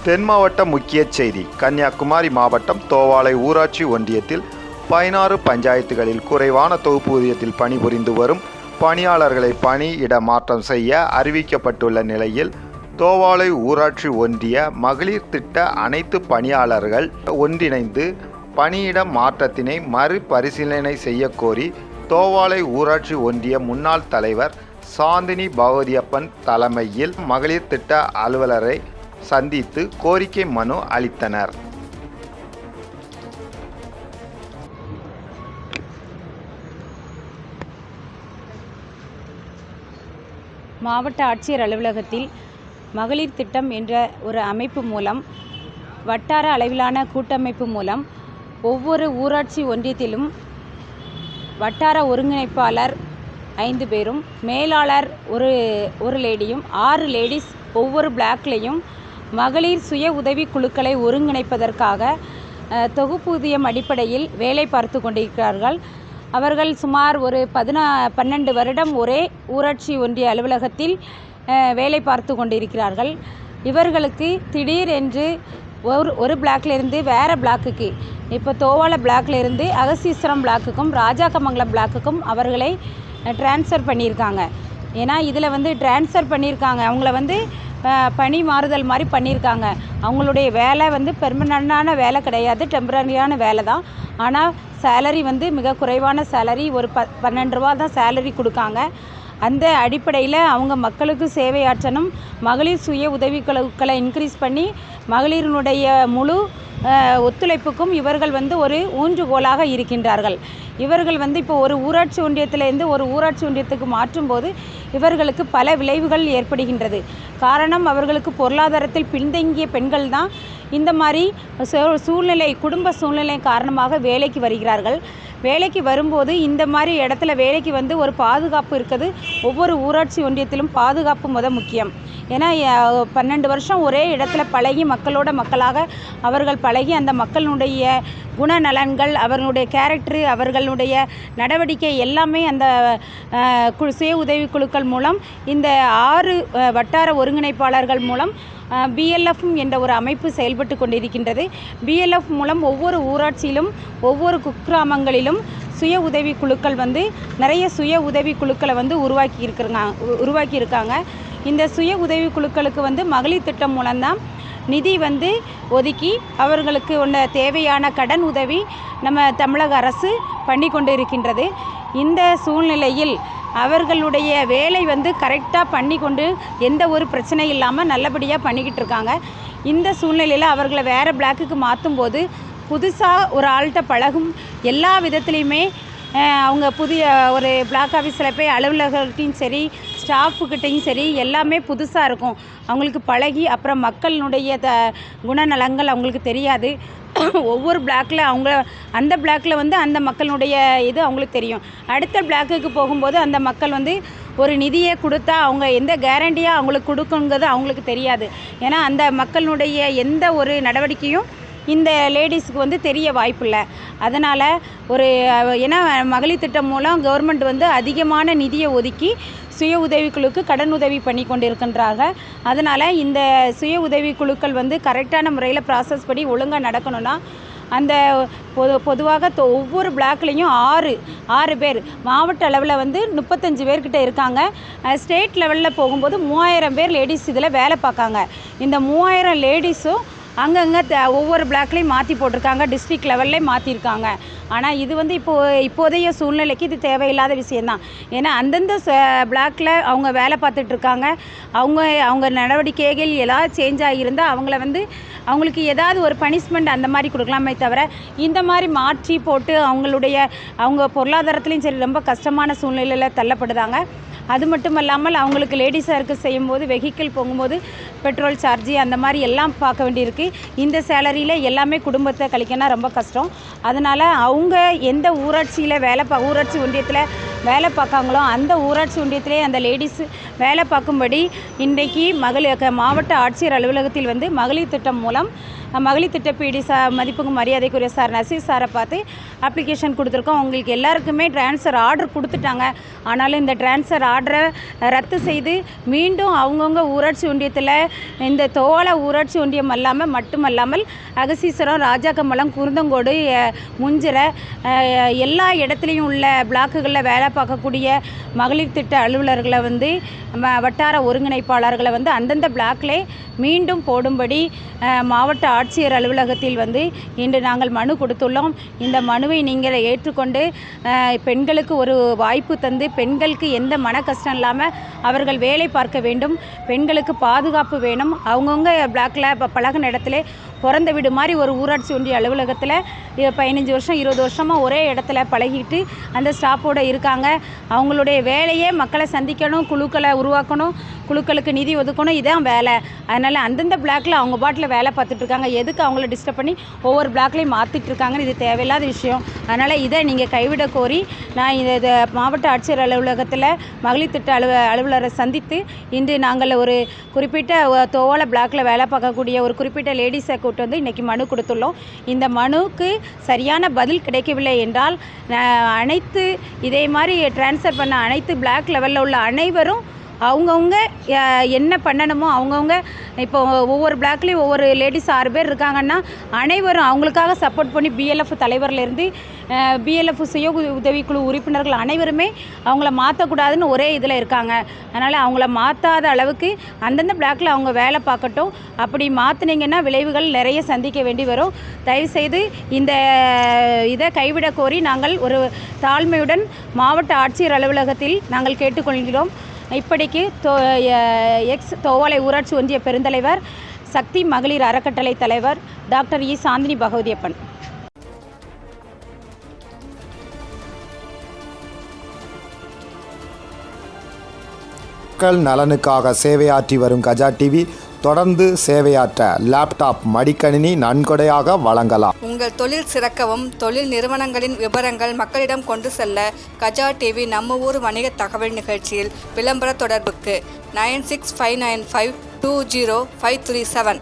தென் மாவட்ட முக்கிய செய்தி. கன்னியாகுமரி மாவட்டம் தோவாளை ஊராட்சி ஒன்றியத்தில் 16 பஞ்சாயத்துகளில் குறைவான தொகுப்பூதியத்தில் பணிபுரிந்து வரும் பணியாளர்களை பணியிட மாற்றம் செய்ய அறிவிக்கப்பட்டுள்ள நிலையில் தோவாளை ஊராட்சி ஒன்றிய மகளிர் திட்ட அனைத்து பணியாளர்கள் ஒன்றிணைந்து பணியிட மாற்றத்தினை மறுபரிசீலனை செய்யக்கோரி தோவாளை ஊராட்சி ஒன்றிய முன்னாள் தலைவர் சாந்தினி பகவதியப்பன் தலைமையில் மகளிர் திட்ட அலுவலரை சந்தித்து கோரிக்கை மனு அளித்தனர். மாவட்ட ஆட்சியர் அலுவலகத்தில் மகளிர் திட்டம் என்ற ஒரு அமைப்பு மூலம் வட்டார அளவிலான கூட்டமைப்பு மூலம் ஒவ்வொரு ஊராட்சி ஒன்றியத்திலும் வட்டார ஒருங்கிணைப்பாளர் 5 பேரும், மேலாளர் ஒரு லேடியும், 6 லேடிஸ் ஒவ்வொரு பிளாக்லேயும் மகளிர் சுய உதவி குழுக்களை ஒருங்கிணைப்பதற்காக தொகுப்பூதியம் அடிப்படையில் வேலை பார்த்து கொண்டிருக்கிறார்கள். அவர்கள் சுமார் ஒரு 12 வருடம் ஒரே ஊராட்சி ஒன்றிய அலுவலகத்தில் வேலை பார்த்து கொண்டிருக்கிறார்கள். இவர்களுக்கு திடீரென்று ஒரு பிளாக்லேருந்து வேறு பிளாக்குக்கு, இப்போ தோவாளை பிளாக்லேருந்து அகஸ்தீஸ்வரம் பிளாக்குக்கும் ராஜாக்கமங்கலம் பிளாக்குக்கும் அவர்களை ட்ரான்ஸ்ஃபர் பண்ணியிருக்காங்க. ஏன்னா இதில் ட்ரான்ஸ்ஃபர் பண்ணியிருக்காங்க, அவங்கள பணி மாறுதல் மாதிரி பண்ணியிருக்காங்க. அவங்களுடைய வேலை பெர்மனண்டான வேலை கிடையாது, டெம்பரரியான வேலை தான். ஆனால் சேலரி மிக குறைவான சேலரி, ஒரு 12 ரூபா தான் சேலரி கொடுக்காங்க. அந்த அடிப்படையில் அவங்க மக்களுக்கு சேவையாற்றணும். மகளிர் சுய உதவிக்குழுக்களை இன்க்ரீஸ் பண்ணி மகளிரினுடைய முழு ஒத்துழைப்புக்கும் இவர்கள் ஒரு ஊன்றுகோலாக இருக்கின்றார்கள். இவர்கள் இப்போ ஒரு ஊராட்சி ஒன்றியத்திலேருந்து ஒரு ஊராட்சி ஒன்றியத்துக்கு மாற்றும்போது இவர்களுக்கு பல விளைவுகள் ஏற்படுகின்றது. காரணம், அவர்களுக்கு பொருளாதாரத்தில் பின்தங்கிய பெண்கள் தான் இந்த மாதிரி குடும்ப சூழ்நிலை காரணமாக வேலைக்கு வருகிறார்கள். வேலைக்கு வரும்போது இந்த மாதிரி இடத்துல வேலைக்கு ஒரு பாதுகாப்பு இருக்குது. ஒவ்வொரு ஊராட்சி ஒன்றியத்திலும் பாதுகாப்பு முக்கியம். ஏன்னா 12 வருஷம் ஒரே இடத்துல பழகி மக்களோட மக்களாக அவர்கள் பழகி அந்த மக்களுடைய குணநலன்கள், அவர்களுடைய கேரக்டரு, அவர்களுடைய நடவடிக்கை எல்லாமே அந்த சுய உதவி குழுக்கள் மூலம், இந்த 6 வட்டார ஒருங்கிணைப்பாளர்கள் மூலம் BLF என்ற ஒரு அமைப்பு செயல்பட்டு கொண்டிருக்கின்றது. BLF மூலம் ஒவ்வொரு ஊராட்சியிலும் ஒவ்வொரு குக்கிராமங்களிலும் சுய உதவி குழுக்கள் நிறைய சுய உதவி குழுக்களை உருவாக்கியிருக்காங்க. இந்த சுய உதவி குழுக்களுக்கு மகளிர் திட்டம் மூலம்தான் நிதி ஒதுக்கி அவர்களுக்கு தேவையான கடன் உதவி நம்ம தமிழக அரசு பண்ணி கொண்டு இருக்கின்றது. இந்த சூழ்நிலையில் அவர்களுடைய வேலை கரெக்டாக பண்ணி கொண்டு எந்த ஒரு பிரச்சனை இல்லாமல் நல்லபடியாக பண்ணிக்கிட்டு இருக்காங்க. இந்த சூழ்நிலையில் அவர்களை வேறு பிளாக்குக்கு மாற்றும்போது புதுசாக ஒரு ஆள்கிட்ட பழகும் எல்லா விதத்துலேயுமே அவங்க புதிய ஒரு பிளாக் ஆஃபீஸில் போய் அலுவலகர்கிட்டையும் சரி, ஸ்டாஃபுக்கிட்டையும் சரி, எல்லாமே புதுசாக இருக்கும். அவங்களுக்கு பழகி அப்புறம் மக்களினுடைய குணநலங்கள் அவங்களுக்கு தெரியாது. ஒவ்வொரு பிளாக்கில் அந்த பிளாக்கில் அந்த மக்களுடைய இது அவங்களுக்கு தெரியும். அடுத்த பிளாக்குக்கு போகும்போது அந்த மக்கள் ஒரு நிதியை கொடுத்தா அவங்க எந்த கேரண்டியாக அவங்களுக்கு கொடுக்குங்கிறது அவங்களுக்கு தெரியாது. ஏன்னா அந்த மக்களுடைய எந்த ஒரு நடவடிக்கையும் இந்த லேடிஸுக்கு தெரிய வாய்ப்பில்லை. அதனால் ஏன்னா மகளிர் திட்டம் மூலம் கவர்மெண்ட் அதிகமான நிதியை ஒதுக்கி சுய உதவிக்குழுக்கு கடன் உதவி பண்ணி கொண்டிருக்கின்றார்கள். அதனால் இந்த சுய உதவி குழுக்கள் கரெக்டான முறையில் ப்ராசஸ் படி ஒழுங்காக நடக்கணும்னா அந்த பொதுவாக ஒவ்வொரு பிளாக்லேயும் 6 பேர், மாவட்ட அளவில் 35 பேர்கிட்ட இருக்காங்க. ஸ்டேட் லெவலில் போகும்போது 3000 பேர் லேடிஸ் இதில் வேலை பார்க்காங்க. இந்த 3000 லேடிஸும் அங்கங்கே ஒவ்வொரு பிளாக்லேயும் மாற்றி போட்டிருக்காங்க, டிஸ்ட்ரிக்ட் லெவல்லே மாற்றிருக்காங்க. ஆனால் இது இப்போதைய சூழ்நிலைக்கு இது தேவையில்லாத விஷயந்தான். ஏன்னா அந்தந்த பிளாக்கில் அவங்க வேலை பார்த்துட்ருக்காங்க. அவங்க நடவடிக்கைகள் ஏதாவது சேஞ்ச் ஆகியிருந்தால் அவங்கள அவங்களுக்கு ஏதாவது ஒரு பனிஷ்மெண்ட் அந்த மாதிரி கொடுக்கலாமே தவிர இந்த மாதிரி மாற்றி போட்டு அவங்க பொருளாதாரத்துலேயும் சரி ரொம்ப கஷ்டமான சூழ்நிலையில் தள்ளப்படுதாங்க. அது மட்டும் இல்லாமல் அவங்களுக்கு லேடிஸாக இருக்க செய்யும்போது வெஹிக்கிள் போகும்போது பெட்ரோல் சார்ஜி அந்த மாதிரி எல்லாம் பார்க்க வேண்டியிருக்கு. இந்த சேலரியில் எல்லாமே குடும்பத்தை கழிக்கனா ரொம்ப கஷ்டம். அதனால் அவங்க அவங்க எந்த ஊராட்சியில் ஊராட்சி ஒன்றியத்தில் வேலை பார்க்காங்களோ அந்த ஊராட்சி ஒன்றியத்திலே அந்த லேடிஸ் வேலை பார்க்கும்படி இன்றைக்கு மாவட்ட ஆட்சியர் அலுவலகத்தில் வந்து மகளிர் திட்டம் மூலம் மகளிர் திட்ட பிடி மதிப்புக்கு மரியாதைக்குரிய சார் நசீர் சாரை பார்த்து அப்ளிகேஷன் கொடுத்துருக்கோம். அவங்களுக்கு எல்லாருக்குமே ட்ரான்ஸ்ஃபர் ஆர்டர் கொடுத்துட்டாங்க. ஆனாலும் இந்த ட்ரான்ஸ்ஃபர் ஆர்டரை ரத்து செய்து மீண்டும் அவங்கவுங்க ஊராட்சி ஒன்றியத்தில் இந்த தோவாளை ஊராட்சி ஒன்றியம் மட்டுமல்லாமல் அகசீஸ்வரம், ராஜாக்கம்பலம், குருந்தங்கோடு, முஞ்சிரை எல்லா இடத்துலையும் உள்ள பிளாக்குகளில் வேலை பார்க்கக்கூடிய மகளிர் திட்ட அலுவலர்களை வந்து வட்டார ஒருங்கிணைப்பாளர்களை வந்து அந்தந்த பிளாக்லே மீண்டும் போடும்படி மாவட்ட ஆட்சியர் அலுவலகத்தில் வந்து இன்று நாங்கள் மனு கொடுத்துள்ளோம். இந்த மனுவை நீங்கள் ஏற்றுக்கொண்டு பெண்களுக்கு ஒரு வாய்ப்பு தந்து பெண்களுக்கு எந்த மன கஷ்டம் இல்லாமல் அவர்கள் வேலை பார்க்க வேண்டும். பெண்களுக்கு பாதுகாப்பு வேணும். அவங்கவுங்க பிளாக்கில் இப்போ பழகின இடத்துல பிறந்த வீடு மாதிரி ஒரு ஊராட்சி ஒன்றிய அலுவலகத்தில் 15 வருஷம் 20 வருஷமாக ஒரே இடத்துல பழகிட்டு அந்த ஸ்டாஃபோடு இருக்காங்க. அவங்களுடைய வேலையே மக்களை சந்திக்கணும், குழுக்களை உருவாக்கணும், குழுக்களுக்கு நிதி ஒதுக்கணும், இதான் வேலை. அதனால் அந்தந்த பிளாக்கில் அவங்க பாட்டில் வேலை பார்த்துட்ருக்காங்க. எதுக்கு அவங்கள டிஸ்டர்ப் பண்ணி ஒவ்வொரு பிளாக்லேயும் மாற்றிட்டுருக்காங்கன்னு இது தேவையில்லாத விஷயம். அதனால் இதை நீங்கள் கைவிட கோரி நான் இதை மாவட்ட ஆட்சியர் அலுவலகத்தில் மகளிர் திட்ட அலுவலரை சந்தித்து இன்று நாங்கள் ஒரு குறிப்பிட்ட தோவாளை பிளாக்கில் வேலை பார்க்கக்கூடிய ஒரு குறிப்பிட்ட லேடிஸை கூட்டு வந்து இன்றைக்கி மனு கொடுத்துள்ளோம். இந்த மனுவுக்கு சரியான பதில் கிடைக்கவில்லை என்றால் அனைத்து இதே மாதிரி ட்ரான்ஸ்ஃபர் பண்ண அனைத்து பிளாக் லெவலில் உள்ள அனைவரும் அவங்கவுங்க என்ன பண்ணணுமோ அவங்கவுங்க இப்போ ஒவ்வொரு பிளாக்லேயும் ஒவ்வொரு லேடிஸ் 6 பேர் இருக்காங்கன்னா அவங்களுக்காக சப்போர்ட் பண்ணி பிஎல்எஃப் தலைவர்லேருந்து பிஎல்எஃப் சுய உதவிக்குழு உறுப்பினர்கள் அனைவருமே அவங்கள மாற்றக்கூடாதுன்னு ஒரே இதில் இருக்காங்க. அதனால் அவங்கள மாற்றாத அளவுக்கு அந்தந்த பிளாக்கில் அவங்க வேலை பார்க்கட்டும். அப்படி மாற்றினீங்கன்னா விளைவுகள் நிறைய சந்திக்க வேண்டி வரும். தயவுசெய்து இந்த இதை கைவிட கோரி நாங்கள் ஒரு தாழ்மையுடன் மாவட்ட ஆட்சியர் அலுவலகத்தில் நாங்கள் கேட்டுக்கொள்கிறோம். இப்படிக்கு தோவாளை ஊராட்சி ஒன்றிய பெருந்தலைவர், சக்தி மகளிர் அறக்கட்டளை தலைவர் டாக்டர் இ. சாந்தினி பகவதியப்பன். மக்கள் நலனுக்காக சேவையாற்றி வரும் கஜா டிவி தொடர்ந்து சேவையாற்ற லேப்டாப், மடிக்கணினி நன்கொடையாக வழங்கலாம். உங்கள் தொழில் சிறக்கவும் தொழில் நிறுவனங்களின் விவரங்கள் மக்களிடம் கொண்டு செல்ல கஜா டிவி நம்ம ஊர் வணிக தகவல் நிகழ்ச்சியில் விளம்பர தொடர்புக்கு 9659520537